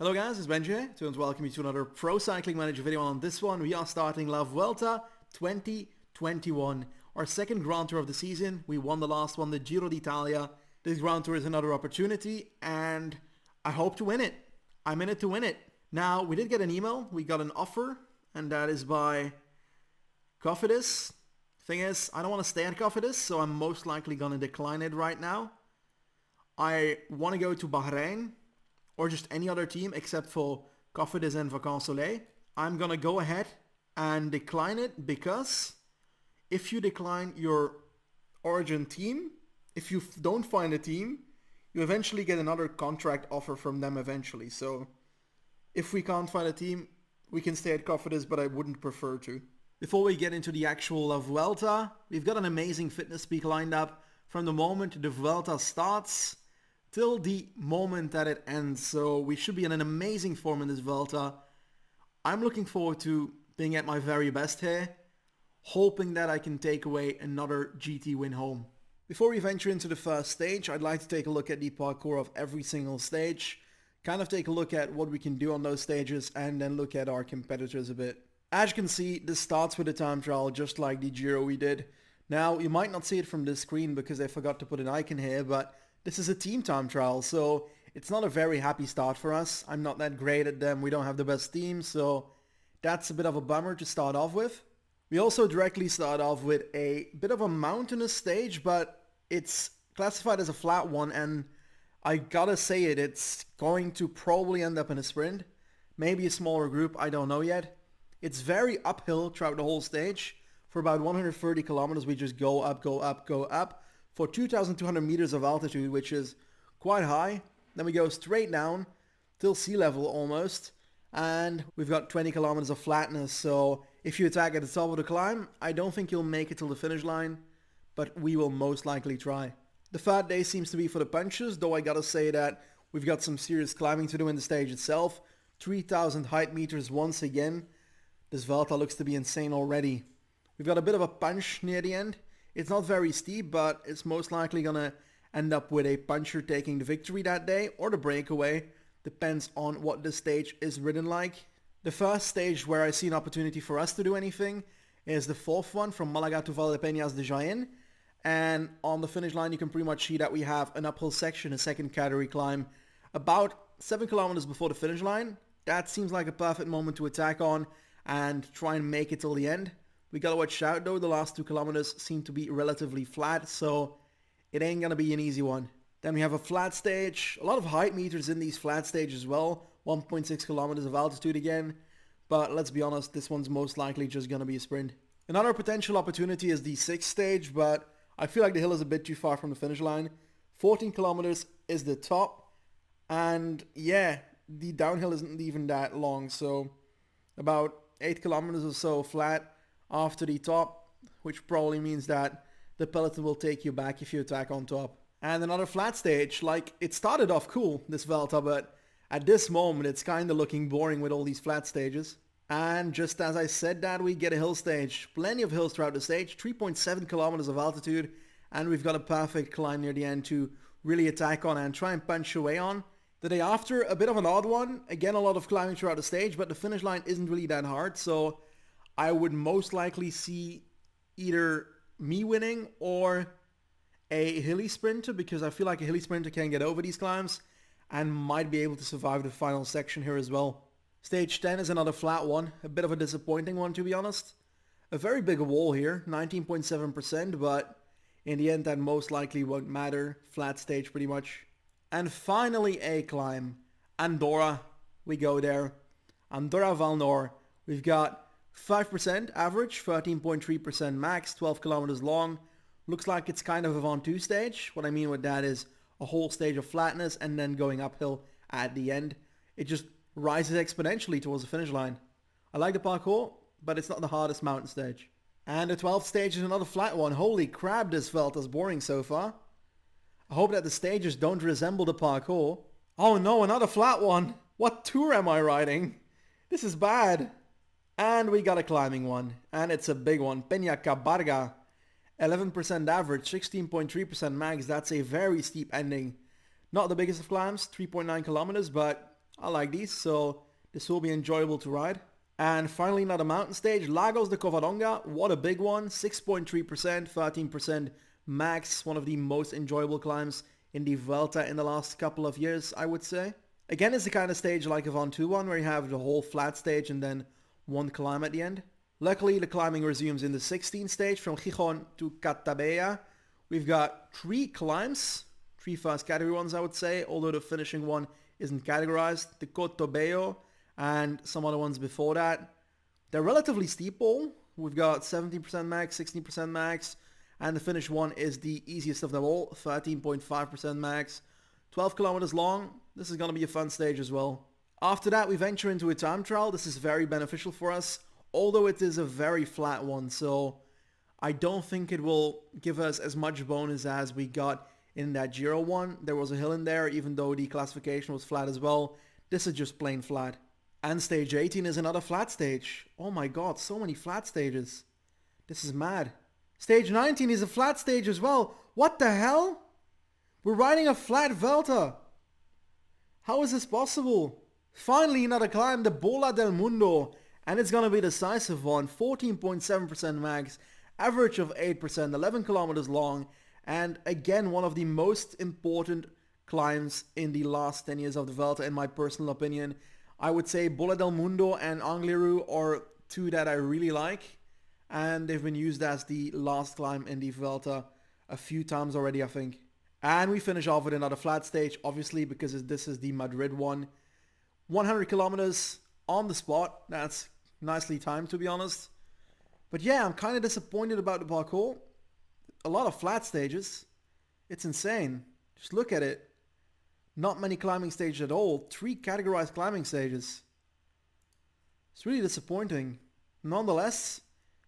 Hello guys, it's Benji here. To welcome you to another Pro Cycling Manager video. On this one, we are starting La Vuelta 2021, our second Grand Tour of the season. We won the last one, the Giro d'Italia. This Grand Tour is another opportunity, and I hope to win it. I'm in it to win it. Now, we did get an email. We got an offer, and that is by Cofidis. Thing is, I don't want to stay at Cofidis, so I'm most likely going to decline it right now. I want to go to Bahrain, or just any other team except for Cofidis and Vacances Soleil. I'm gonna go ahead and decline it because if you decline your origin team, if you don't find a team, you eventually get another contract offer from them eventually. So if we can't find a team, we can stay at Cofidis, but I wouldn't prefer to. Before we get into the actual La Vuelta, we've got an amazing fitness peak lined up from the moment the Vuelta starts till the moment that it ends. So we should be in an amazing form in this Vuelta. I'm looking forward to being at my very best here, hoping that I can take away another GT win home. Before we venture into the first stage, I'd like to take a look at the parkour of every single stage, kind of take a look at what we can do on those stages, and then look at our competitors a bit. As you can see, this starts with a time trial just like the Giro we did. Now, you might not see it from this screen because I forgot to put an icon here, but this is a team time trial, so it's not a very happy start for us. I'm not that great at them. We don't have the best team, so that's a bit of a bummer to start off with. We also directly start off with a bit of a mountainous stage, but it's classified as a flat one, and I gotta say it's going to probably end up in a sprint. Maybe a smaller group, I don't know yet. It's very uphill throughout the whole stage. For about 130 kilometers, we just go up, go up, go up, for 2,200 meters of altitude, which is quite high. Then we go straight down till sea level almost, and we've got 20 kilometers of flatness. So if you attack at the top of the climb, I don't think you'll make it till the finish line, but we will most likely try. The third day seems to be for the punches, though I gotta say that we've got some serious climbing to do in the stage itself. 3,000 height meters once again. This Vuelta looks to be insane already. We've got a bit of a punch near the end. It's not very steep, but it's most likely gonna end up with a puncher taking the victory that day, or the breakaway. Depends on what the stage is ridden like. The first stage where I see an opportunity for us to do anything is the fourth one from Malaga to Valdepeñas de Jaén. And on the finish line you can pretty much see that we have an uphill section, a second category climb, about 7 kilometers before the finish line. That seems like a perfect moment to attack on and try and make it till the end. We gotta watch out though, the last 2 kilometers seem to be relatively flat, so it ain't gonna be an easy one. Then we have a flat stage, a lot of height meters in these flat stages as well, 1.6 kilometers of altitude again, but let's be honest, this one's most likely just gonna be a sprint. Another potential opportunity is the 6th stage, but I feel like the hill is a bit too far from the finish line. 14 kilometers is the top, and yeah, the downhill isn't even that long, so about 8 kilometers or so flat after the top, which probably means that the peloton will take you back if you attack on top. And another flat stage, like it started off cool, this Vuelta, but at this moment it's kinda looking boring with all these flat stages. And just as I said that, we get a hill stage. Plenty of hills throughout the stage, 3.7 kilometers of altitude, and we've got a perfect climb near the end to really attack on and try and punch away on. The day after, a bit of an odd one, again a lot of climbing throughout the stage, but the finish line isn't really that hard, so I would most likely see either me winning or a hilly sprinter, because I feel like a hilly sprinter can get over these climbs and might be able to survive the final section here as well. Stage 10 is another flat one, a bit of a disappointing one to be honest. A very big wall here, 19.7%, but in the end that most likely won't matter. Flat stage pretty much. And finally a climb. Andorra, we go there. Andorra Val Nord. We've got 5% average, 13.3% max, 12 kilometers long. Looks like it's kind of a Ventoux stage. What I mean with that is a whole stage of flatness and then going uphill at the end. It just rises exponentially towards the finish line. I like the parkour, but it's not the hardest mountain stage. And the 12th stage is another flat one. Holy crap, this Vuelta's boring so far. I hope that the stages don't resemble the parkour. Oh no, another flat one. What tour am I riding? This is bad. And we got a climbing one, and it's a big one. Peña Cabarga, 11% average, 16.3% max. That's a very steep ending. Not the biggest of climbs, 3.9 kilometers, but I like these, so this will be enjoyable to ride. And finally, another mountain stage, Lagos de Covadonga. What a big one, 6.3%, 13% max. One of the most enjoyable climbs in the Vuelta in the last couple of years, I would say. Again, it's the kind of stage like a Ventoux one, where you have the whole flat stage and then one climb at the end. Luckily, the climbing resumes in the 16th stage from Gijón to Catabea. We've got 3 climbs, 3 first category ones, I would say, although the finishing one isn't categorized. The Cotobeo and some other ones before that. They're relatively steep all. We've got 17% max, 16% max, and the finish one is the easiest of them all, 13.5% max. 12 kilometers long. This is going to be a fun stage as well. After that, we venture into a time trial. This is very beneficial for us, although it is a very flat one, so I don't think it will give us as much bonus as we got in that Giro one. There was a hill in there, even though the classification was flat as well. This is just plain flat. And stage 18 is another flat stage. Oh my god, so many flat stages. This is mad. Stage 19 is a flat stage as well. What the hell? We're riding a flat Vuelta. How is this possible? Finally, another climb, the Bola del Mundo. And it's gonna be a decisive one. 14.7% max, average of 8%, 11 kilometers long. And again, one of the most important climbs in the last 10 years of the Vuelta, in my personal opinion. I would say Bola del Mundo and Angliru are 2 that I really like. And they've been used as the last climb in the Vuelta a few times already, I think. And we finish off with another flat stage, obviously, because this is the Madrid one. 100 kilometers on the spot. That's nicely timed, to be honest. But yeah, I'm kind of disappointed about the parkour. A lot of flat stages. It's insane. Just look at it. Not many climbing stages at all. 3 categorized climbing stages. It's really disappointing. Nonetheless,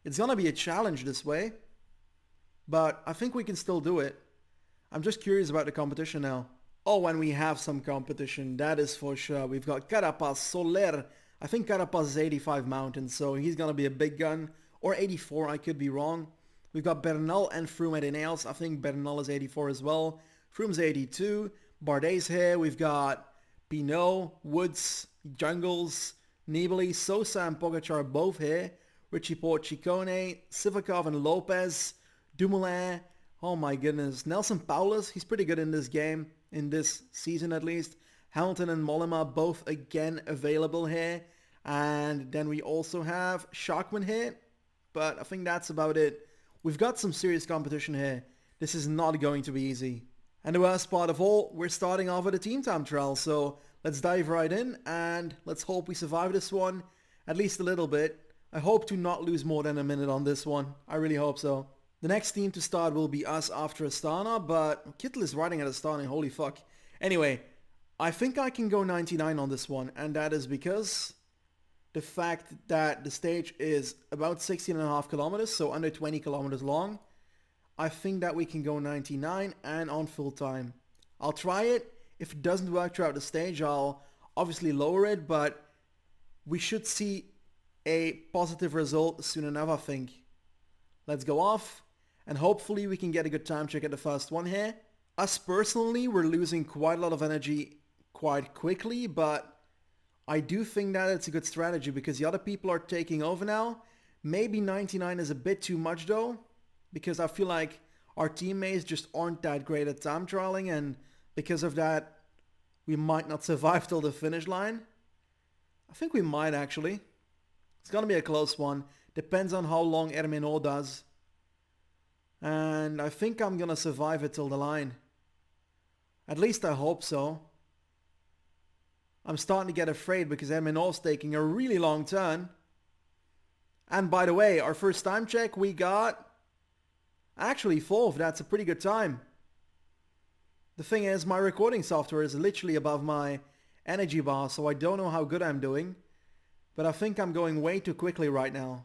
it's gonna be a challenge this way. But I think we can still do it. I'm just curious about the competition now. Oh, and we have some competition, that is for sure. We've got Carapaz, Soler. I think Carapaz is 85 mountains, so he's gonna be a big gun. Or 84, I could be wrong. We've got Bernal and Froome at Ineos. I think Bernal is 84 as well. Froome's 82. Bardet's here. We've got Pinot, Woods, Jungles, Nibali, Sosa and Pogacar both here. Richie Port, Ciccone, Sivakov and Lopez, Dumoulin. Oh my goodness. Nelson Paulus, he's pretty good in this game, in this season at least. Hamilton and Mollema both again available here. And then we also have Sharkman here. But I think that's about it. We've got some serious competition here. This is not going to be easy. And the worst part of all, we're starting off with a team time trial. So let's dive right in and let's hope we survive this one. At least a little bit. I hope to not lose more than a minute on this one. I really hope so. The next team to start will be us after Astana, but Kittel is riding at Astana, holy fuck. Anyway, I think I can go 99 on this one, and that is because the fact that the stage is about 16.5 kilometers, so under 20 kilometers long. I think that we can go 99 and on full time. I'll try it. If it doesn't work throughout the stage, I'll obviously lower it, but we should see a positive result soon enough, I think. Let's go off. And hopefully we can get a good time check at the first one here. Us personally, we're losing quite a lot of energy quite quickly, but I do think that it's a good strategy because the other people are taking over now. Maybe 99 is a bit too much though, because I feel like our teammates just aren't that great at time trialing, and because of that, we might not survive till the finish line. I think we might actually. It's gonna be a close one. Depends on how long Erminot does. And I think I'm gonna survive it till the line. At least I hope so. I'm starting to get afraid because Erminot's taking a really long turn. And by the way, our first time check we got actually 4th. That's a pretty good time. The thing is, my recording software is literally above my energy bar, so I don't know how good I'm doing. But I think I'm going way too quickly right now.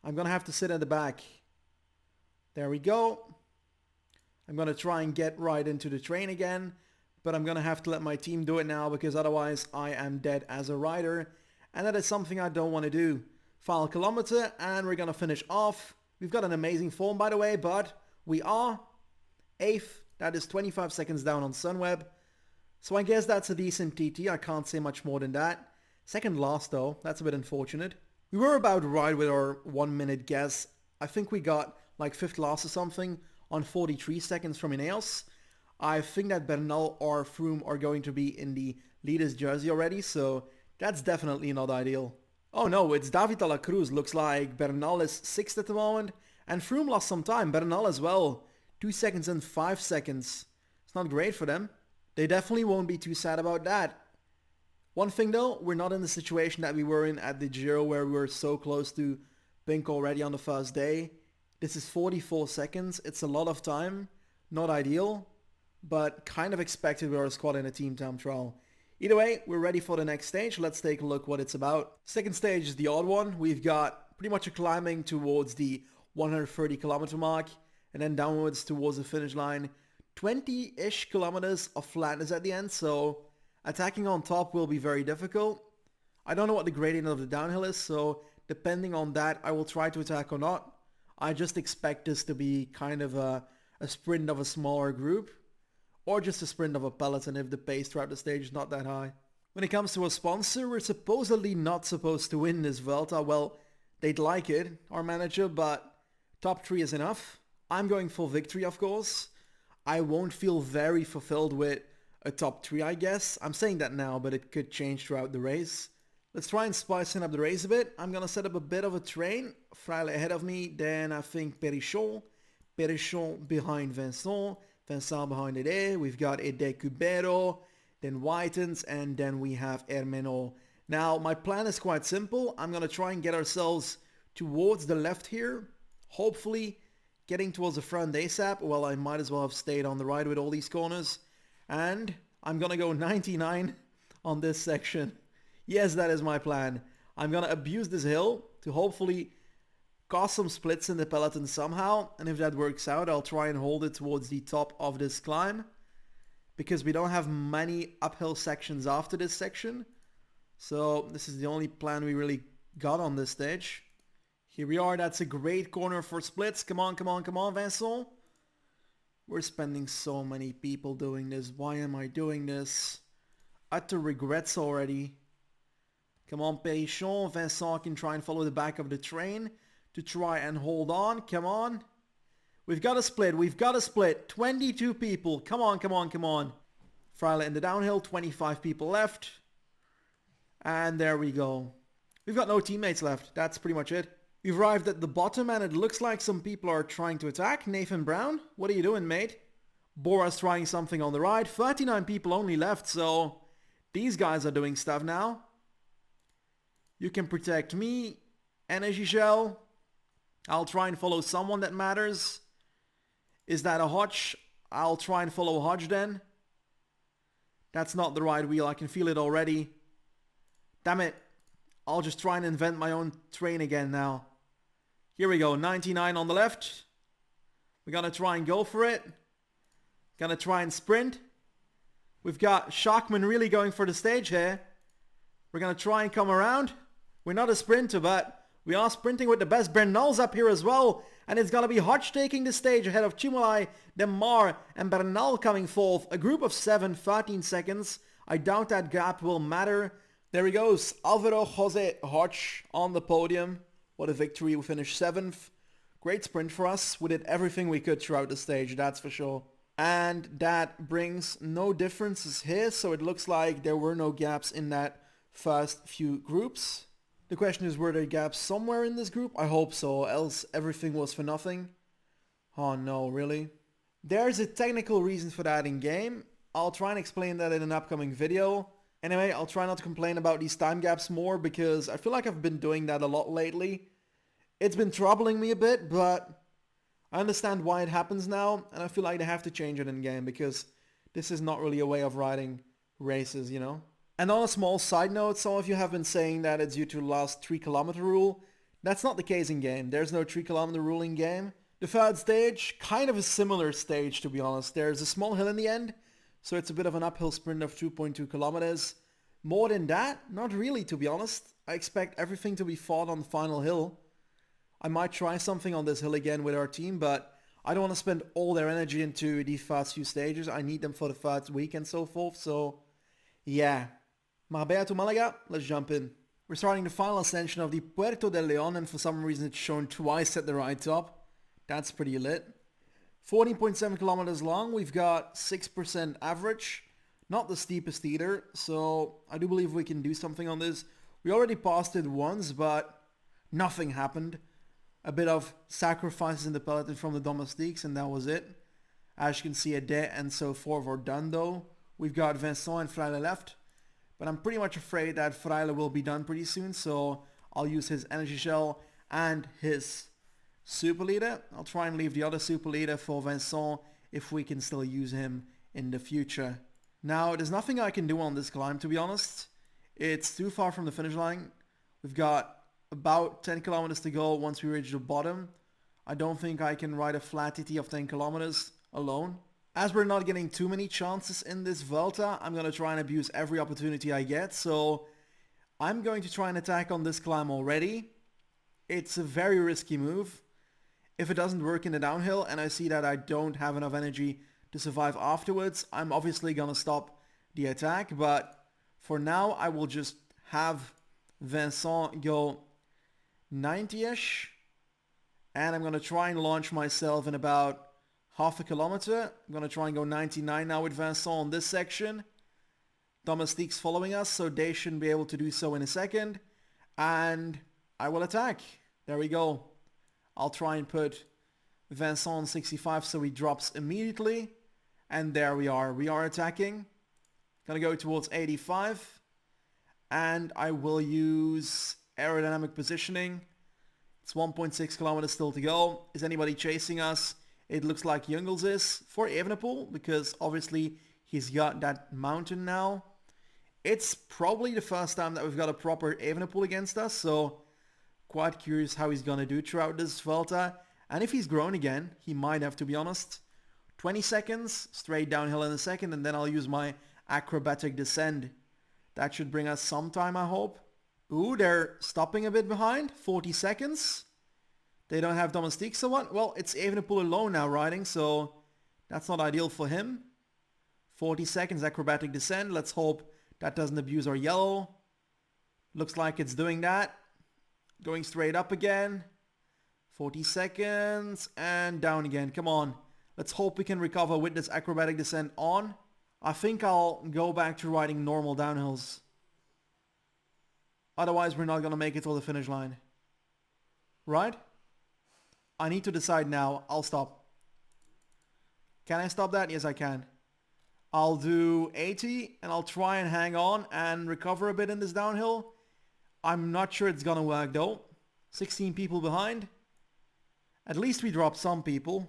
I'm gonna have to sit at the back. There we go. I'm gonna try and get right into the train again, but I'm gonna have to let my team do it now because otherwise I am dead as a rider, and that is something I don't want to do. Final kilometer, and we're gonna finish off. We've got an amazing form, by the way, but we are 8th. That is 25 seconds down on Sunweb. So I guess that's a decent TT. I can't say much more than that. Second last though, that's a bit unfortunate. We were about right with our 1 minute guess. I think we got like 5th last or something on 43 seconds from Ineos. I think that Bernal or Froome are going to be in the leader's jersey already, so that's definitely not ideal. Oh no, it's David de la Cruz. Looks like Bernal is 6th at the moment, and Froome lost some time. Bernal as well. 2 seconds and 5 seconds. It's not great for them. They definitely won't be too sad about that. One thing though, we're not in the situation that we were in at the Giro where we were so close to pink already on the first day. This is 44 seconds. It's a lot of time. Not ideal, but kind of expected with our squad in a team time trial. Either way, we're ready for the next stage. Let's take a look what it's about. Second stage is the odd one. We've got pretty much a climbing towards the 130 kilometer mark and then downwards towards the finish line. 20-ish kilometers of flatness at the end, so attacking on top will be very difficult. I don't know what the gradient of the downhill is, so depending on that, I will try to attack or not. I just expect this to be kind of a sprint of a smaller group, or just a sprint of a peloton if the pace throughout the stage is not that high. When it comes to a sponsor, we're supposedly not supposed to win this Vuelta. Well, they'd like it, our manager, but top 3 is enough. I'm going for victory, of course. I won't feel very fulfilled with a top 3, I guess. I'm saying that now, but it could change throughout the race. Let's try and spicing up the race a bit. I'm going to set up a bit of a train. Fraile ahead of me, then I think Perichon. Perichon behind Vincent. Vincent behind Ede. We've got Ede Cubero, then Whitens, and then we have Hermeno. Now, my plan is quite simple. I'm going to try and get ourselves towards the left here. Hopefully, getting towards the front ASAP. Well, I might as well have stayed on the right with all these corners. And I'm going to go 99 on this section. Yes, that is my plan. I'm going to abuse this hill to hopefully cause some splits in the peloton somehow. And if that works out, I'll try and hold it towards the top of this climb. Because we don't have many uphill sections after this section. So this is the only plan we really got on this stage. Here we are. That's a great corner for splits. Come on, come on, come on, Vincent. We're spending so many people doing this. Why am I doing this? Utter regrets already. Come on, Perichon. Vincent can try and follow the back of the train to try and hold on. Come on. We've got a split. We've got a split. 22 people. Come on, come on, come on. Fraile in the downhill. 25 people left. And there we go. We've got no teammates left. That's pretty much it. We've arrived at the bottom and it looks like some people are trying to attack. Nathan Brown, what are you doing, mate? Bora's trying something on the right. 39 people only left, so these guys are doing stuff now. You can protect me. Energy Shell. I'll try and follow someone that matters. Is that a Hodge? I'll try and follow Hodge then. That's not the right wheel. I can feel it already. Damn it. I'll just try and invent my own train again now. Here we go, 99 on the left. We're gonna try and go for it. Gonna try and sprint. We've got Schachmann really going for the stage here. We're gonna try and come around. We're not a sprinter, but we are sprinting with the best. Bernal's up here as well. And it's gonna be Hodge taking the stage ahead of Chimolai, Demar, and Bernal coming fourth. A group of 7, 13 seconds. I doubt that gap will matter. There he goes, Alvaro Jose Hodge on the podium. What a victory, we finished 7th. Great sprint for us, we did everything we could throughout the stage, that's for sure. And that brings no differences here, so it looks like there were no gaps in that first few groups. The question is, were there gaps somewhere in this group? I hope so, else everything was for nothing. Oh no, really? There's a technical reason for that in game. I'll try and explain that in an upcoming video. Anyway, I'll try not to complain about these time gaps more because I feel like I've been doing that a lot lately. It's been troubling me a bit, but I understand why it happens now, and I feel like they have to change it in game because this is not really a way of riding races, you know? And on a small side note, some of you have been saying that it's due to the last 3 kilometer rule. That's not the case in game. There's no 3 kilometer rule in game. The third stage, kind of a similar stage to be honest. There's a small hill in the end. So it's a bit of an uphill sprint of 2.2 kilometers. More than that, not really to be honest. I expect everything to be fought on the final hill. I might try something on this hill again with our team, but I don't want to spend all their energy into these first few stages. I need them for the first week and so forth. So, yeah. Marbella to Malaga, let's jump in. We're starting the final ascension of the Puerto del León, and for some reason it's shown twice at the right top. That's pretty lit. 14.7 kilometers long. We've got 6% average. Not the steepest either, so I do believe we can do something on this. We already passed it once, but nothing happened. A bit of sacrifices in the peloton from the domestiques, and that was it. As you can see, Ade and so forth are done though. We've got Vincent and Fraile left, but I'm pretty much afraid that Fraile will be done pretty soon, so I'll use his energy shell and his super leader. I'll try and leave the other super leader for Vincent if we can still use him in the future. Now, there's nothing I can do on this climb, to be honest. It's too far from the finish line. We've got about 10 kilometers to go once we reach the bottom. I don't think I can ride a flat TT of 10 kilometers alone. As we're not getting too many chances in this Vuelta, I'm going to try and abuse every opportunity I get. So I'm going to try and attack on this climb already. It's a very risky move. If it doesn't work in the downhill and I see that I don't have enough energy to survive afterwards, I'm obviously going to stop the attack. But for now, I will just have Vincent go 90-ish. And I'm going to try and launch myself in about half a kilometer. I'm going to try and go 99 now with Vincent on this section. Domestique's following us, so they shouldn't be able to do so in a second. And I will attack. There we go. I'll try and put Vincent on 65 so he drops immediately. And there we are. We are attacking. Gonna go towards 85. And I will use aerodynamic positioning. It's 1.6 kilometers still to go. Is anybody chasing us? It looks like Jungels is for Evenepoel, because obviously he's got that mountain now. It's probably the first time that we've got a proper Evenepoel against us, so quite curious how he's gonna do throughout this Vuelta. And if he's grown again, he might have, to be honest. 20 seconds, straight downhill in a second, and then I'll use my acrobatic descent. That should bring us some time, I hope. Ooh, they're stopping a bit behind. 40 seconds. They don't have domestique, so what? Well, it's Evenepoel alone now riding, so that's not ideal for him. 40 seconds, acrobatic descent. Let's hope that doesn't abuse our yellow. Looks like it's doing that. Going straight up again. 40 seconds, and down again. Come on. Let's hope we can recover with this acrobatic descent on. I think I'll go back to riding normal downhills. Otherwise, we're not going to make it till the finish line. Right? I need to decide now. I'll stop. Can I stop that? Yes, I can. I'll do 80 and I'll try and hang on and recover a bit in this downhill. I'm not sure it's going to work though. 16 people behind. At least we dropped some people.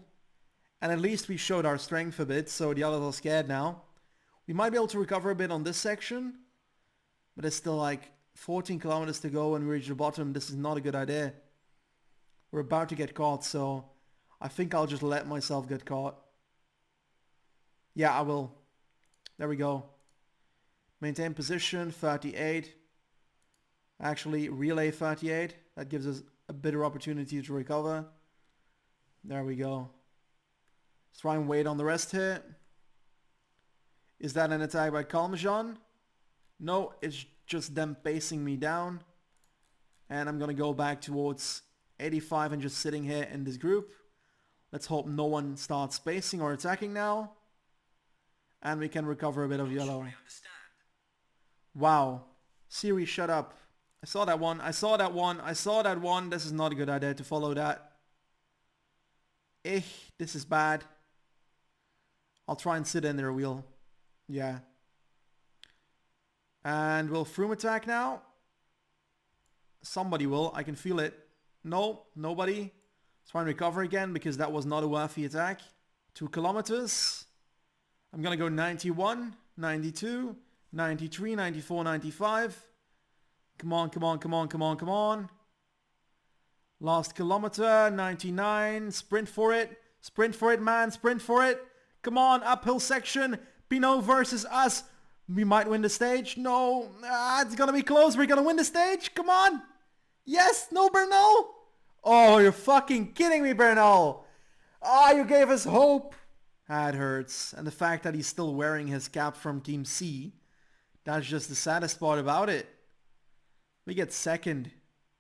And at least we showed our strength a bit, so the others are scared now. We might be able to recover a bit on this section. But it's still like 14 kilometers to go when we reach the bottom. This is not a good idea. We're about to get caught, so I think I'll just let myself get caught. Yeah, I will. There we go. Maintain position, 38. Actually, relay 38. That gives us a better opportunity to recover. There we go. Let's try and wait on the rest here. Is that an attack by Calmejean? No, it's just them pacing me down. And I'm going to go back towards 85 and just sitting here in this group. Let's hope no one starts spacing or attacking now. And we can recover a bit of yellow. Wow. Siri, shut up. I saw that one. I saw that one. I saw that one. This is not a good idea to follow that. This is bad. I'll try and sit in their wheel. Yeah. And will Froome attack now? Somebody will. I can feel it. No, nobody. Let's try and recover again because that was not a worthy attack. 2 kilometers. I'm going to go 91, 92, 93, 94, 95. Come on, come on, come on, come on, come on. Last kilometer, 99. Sprint for it. Sprint for it, man. Sprint for it. Come on, uphill section. Pinot versus us. We might win the stage. No. It's going to be close. We're going to win the stage. Come on. Yes. No, Bernal. Oh, you're fucking kidding me, Bernal. Ah, you gave us hope! That hurts. And the fact that he's still wearing his cap from Team C, that's just the saddest part about it. We get second.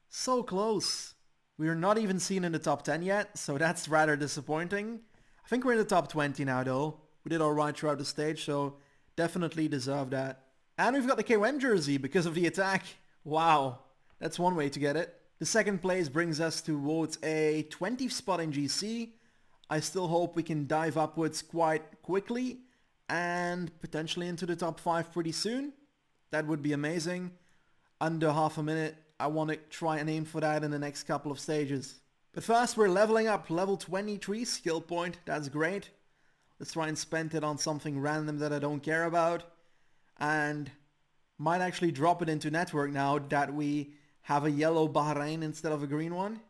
So close. We are not even seen in the top 10 yet, so that's rather disappointing. I think we're in the top 20 now though. We did alright throughout the stage, so definitely deserve that. And we've got the KOM jersey because of the attack. Wow, that's one way to get it. The second place brings us towards a 20th spot in GC. I still hope we can dive upwards quite quickly and potentially into the top 5 pretty soon. That would be amazing. Under half a minute, I want to try and aim for that in the next couple of stages. But first we're leveling up, level 23 skill point, that's great. Let's try and spend it on something random that I don't care about. And might actually drop it into network now that we have a yellow Bahrain instead of a green one.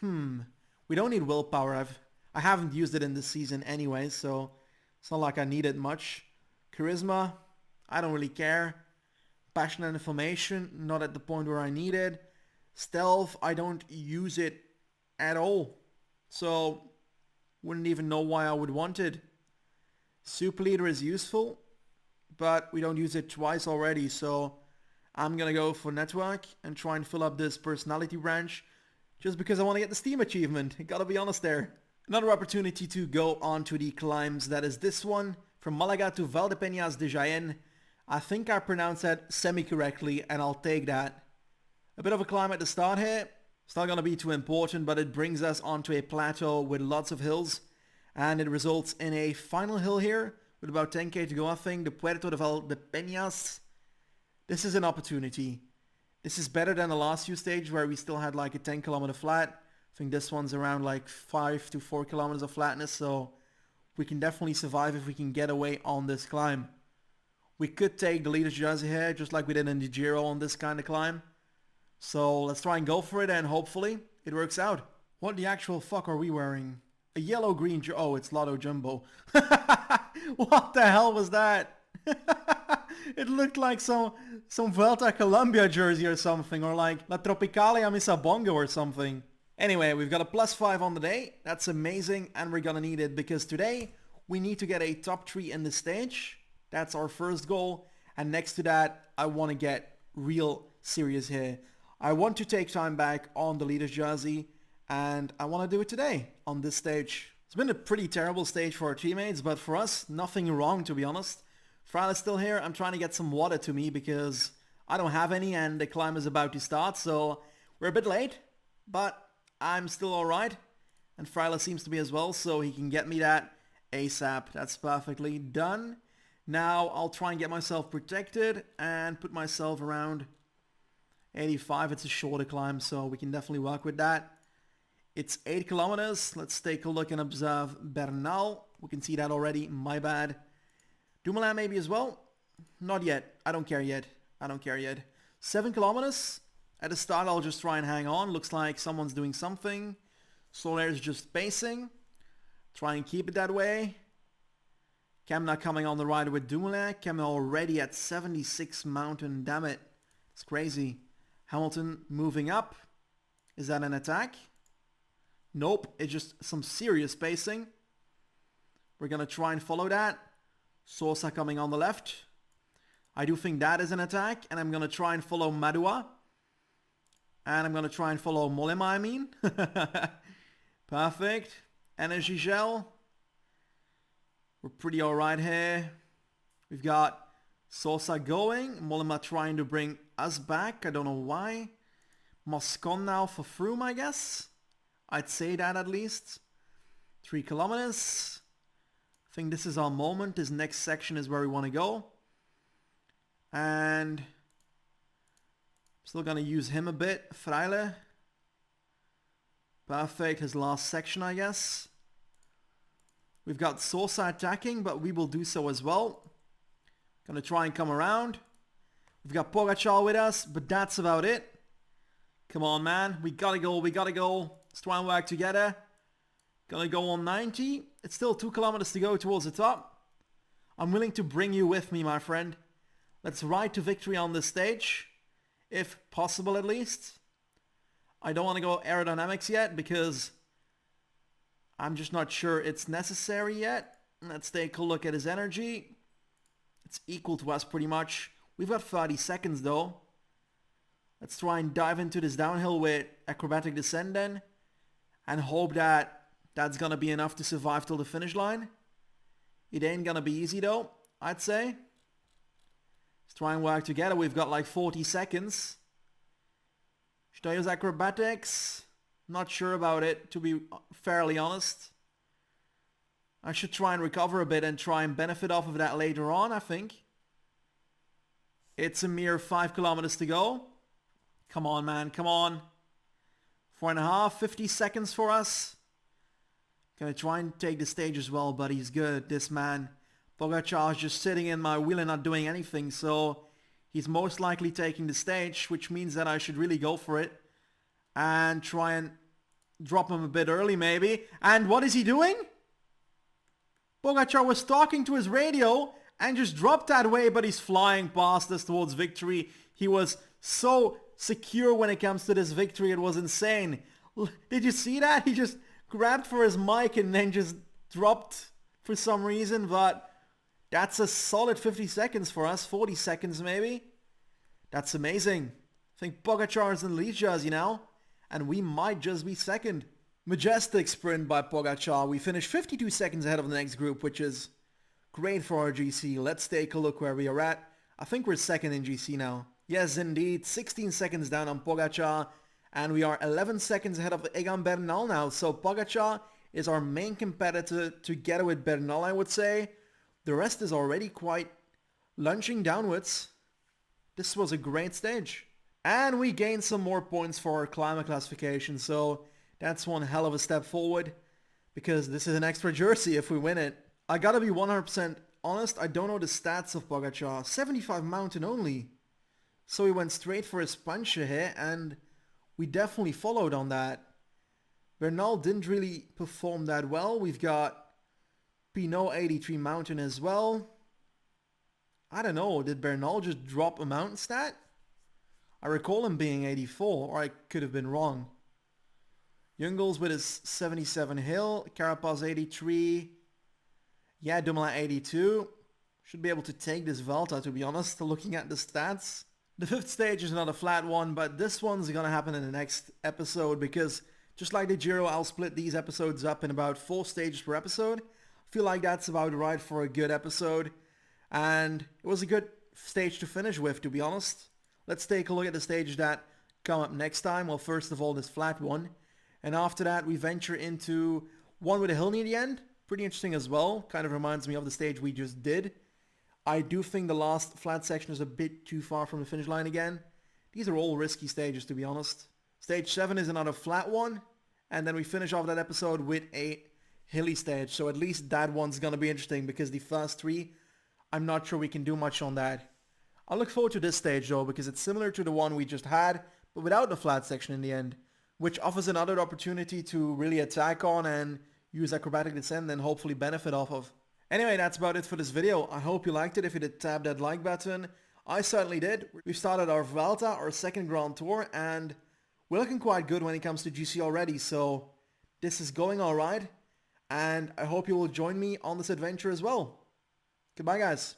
We don't need willpower. I haven't used it in this season anyway, so it's not like I need it much. Charisma, I don't really care. Passion and information, not at the point where I need it. Stealth, I don't use it at all. So, wouldn't even know why I would want it. Super leader is useful, but we don't use it twice already, so I'm gonna go for network and try and fill up this personality branch just because I want to get the Steam achievement. Gotta be honest there. Another opportunity to go on to the climbs, that is this one, from Malaga to Valdepeñas de Jaén. I think I pronounced that semi-correctly and I'll take that. A bit of a climb at the start here. It's not going to be too important, but it brings us onto a plateau with lots of hills. And it results in a final hill here with about 10k to go, I think. The Puerto de Valdepeñas. This is an opportunity. This is better than the last few stages where we still had like a 10 kilometer flat. I think this one's around like 5 to 4 kilometers of flatness. So we can definitely survive if we can get away on this climb. We could take the leader's jersey here, just like we did in the Giro on this kind of climb. So let's try and go for it and hopefully it works out. What the actual fuck are we wearing? A yellow-green oh, it's Lotto Jumbo. What the hell was that? It looked like some Vuelta Colombia jersey or something, or like La Tropicalia Misabongo or something. Anyway, we've got a +5 on the day. That's amazing and we're gonna need it because today we need to get a top 3 in the stage. That's our first goal. And next to that, I want to get real serious here. I want to take time back on the leader's jersey. And I want to do it today on this stage. It's been a pretty terrible stage for our teammates. But for us, nothing wrong to be honest. Frail is still here. I'm trying to get some water to me because I don't have any. And the climb is about to start. So we're a bit late. But I'm still alright. And Frail seems to be as well. So he can get me that ASAP. That's perfectly done. Now I'll try and get myself protected and put myself around 85. It's a shorter climb, so we can definitely work with that. It's 8 kilometers. Let's take a look and observe Bernal. We can see that already. My bad. Dumoulin maybe as well. Not yet. I don't care yet. 7 kilometers. At the start I'll just try and hang on. Looks like someone's doing something. Soler's just pacing. Try and keep it that way. Kemna coming on the ride with Dumoulin. Kemna already at 76 mountain. Damn it. It's crazy. Hamilton moving up. Is that an attack? Nope. It's just some serious pacing. We're going to try and follow that. Sosa coming on the left. I do think that is an attack. And I'm going to try and follow Madua. And I'm going to try and follow Mollema, I mean. Perfect. Energy gel. We're pretty alright here. We've got Sosa going. Mollema trying to bring us back. I don't know why. Moscon now for Froome, I guess. I'd say that at least. 3 kilometers. I think this is our moment. This next section is where we want to go. And still going to use him a bit. Fraile. Perfect. His last section, I guess. We've got Sosa attacking, but we will do so as well. Gonna try and come around. We've got Pogacar with us, but that's about it. Come on, man. We gotta go. Let's try and work together. Gonna go on 90. It's still 2 kilometers to go towards the top. I'm willing to bring you with me, my friend. Let's ride to victory on this stage. If possible, at least. I don't want to go aerodynamics yet because I'm just not sure it's necessary yet. Let's take a look at his energy. It's equal to us pretty much. We've got 30 seconds though. Let's try and dive into this downhill with acrobatic descent then. And hope that that's gonna be enough to survive till the finish line. It ain't gonna be easy though, I'd say. Let's try and work together. We've got like 40 seconds. Should I use acrobatics? Not sure about it, to be fairly honest. I should try and recover a bit and try and benefit off of that later on, I think. It's a mere 5 kilometers to go. Come on, man, come on. 4.5, 50 seconds for us. Gonna try and take the stage as well, but he's good, this man. Pogacar is just sitting in my wheel and not doing anything, so he's most likely taking the stage, which means that I should really go for it. And try and drop him a bit early maybe. And what is he doing? Pogacar was talking to his radio and just dropped that way, but he's flying past us towards victory. He was so secure when it comes to this victory. It was insane. Did you see that? He just grabbed for his mic and then just dropped for some reason, but that's a solid 50 seconds for us. 40 seconds maybe. That's amazing. I think Pogacar is in the lead jersey now. And we might just be second. Majestic sprint by Pogacar. We finished 52 seconds ahead of the next group, which is great for our GC. Let's take a look where we are at. I think we're second in GC now. Yes, indeed. 16 seconds down on Pogacar. And we are 11 seconds ahead of Egan Bernal now. So Pogacar is our main competitor together with Bernal, I would say. The rest is already quite lunging downwards. This was a great stage. And we gained some more points for our climate classification, so that's one hell of a step forward, because this is an extra jersey if we win it. I gotta be 100% honest, I don't know the stats of Pogacar. 75 mountain only. So he went straight for his puncher here, and we definitely followed on that. Bernal didn't really perform that well. We've got Pinot 83 mountain as well. I don't know, did Bernal just drop a mountain stat? I recall him being 84, or I could have been wrong. Jungels with his 77 hill, Carapaz 83. Yeah, Dumoulin 82. Should be able to take this Vuelta, to be honest, looking at the stats. The fifth stage is not a flat one, but this one's gonna happen in the next episode, because just like the Giro, I'll split these episodes up in about 4 stages per episode. I feel like that's about right for a good episode. And it was a good stage to finish with, to be honest. Let's take a look at the stages that come up next time. Well, first of all, this flat one. And after that, we venture into one with a hill near the end. Pretty interesting as well. Kind of reminds me of the stage we just did. I do think the last flat section is a bit too far from the finish line again. These are all risky stages, to be honest. Stage 7 is another flat one. And then we finish off that episode with a hilly stage. So at least that one's going to be interesting, because the first 3, I'm not sure we can do much on that. I look forward to this stage though, because it's similar to the one we just had, but without the flat section in the end, which offers another opportunity to really attack on and use acrobatic descent and hopefully benefit off of. Anyway, that's about it for this video. I hope you liked it. If you did, tap that like button. I certainly did. We've started our Vuelta, our second Grand Tour, and we're looking quite good when it comes to GC already, so this is going alright, and I hope you will join me on this adventure as well. Goodbye, guys.